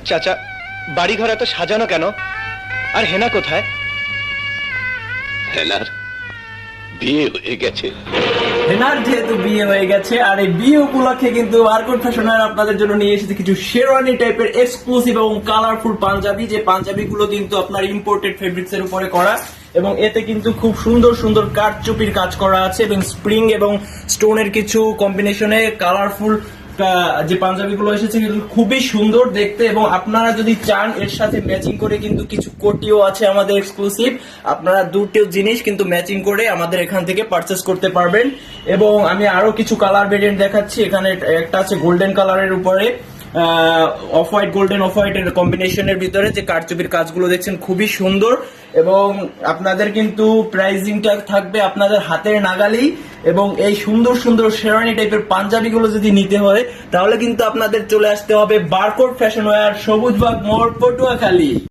চাচা, বাড়িঘর এত সাজানো কেন? আর হেনা কোথায়? হেনার বিয়ে হয়ে গেছে। হেনার যেহেতু বিয়ে হয়ে গেছে, আর এই বিয়ে উপলক্ষে কিন্তু ওয়ারকোট ফ্যাশন আপনাদের জন্য নিয়ে এসেছে কিছু শেরওয়ানি টাইপের এক্সক্লুসিভ এবং কালারফুল পাঞ্জাবি, যে পাঞ্জাবিগুলো কিন্তু আপনার ইম্পোর্টেড ফেব্রিক্স এর উপরে করা, এবং এতে কিন্তু খুব সুন্দর সুন্দর কারচুপির কাজ করা আছে, এবং স্প্রিং এবং স্টোনের কিছু কম্বিনেশনে কালারফুল যে পাঞ্জাবিগুলো এসেছে কিন্তু খুবই সুন্দর দেখতে। এবং আপনারা যদি চান এর সাথে ম্যাচিং করে কিন্তু কিছু কোটিও আছে আমাদের এক্সক্লুসিভ, আপনারা দুটো জিনিস কিন্তু ম্যাচিং করে আমাদের এখান থেকে পারচেস করতে পারবেন। এবং আমি আরো কিছু কালার ভেরিয়েন্ট দেখাচ্ছি। এখানে একটা আছে গোল্ডেন কালারের উপরে off white, golden off white এর কম্বিনেশনের ভিতরে যে কারচুপির কাজগুলো দেখছেন খুবই সুন্দর। এবং আপনাদের কিন্তু প্রাইসিংটা থাকবে আপনাদের হাতের নাগালেই। এবং এই সুন্দর সুন্দর শেরওয়ানি টাইপের পাঞ্জাবিগুলো যদি নিতে হয় তাহলে কিন্তু আপনাদের চলে আসতে হবে বারকোট ফ্যাশন ওয়্যার, সবুজবাগ মোড়, পটুয়াখালী।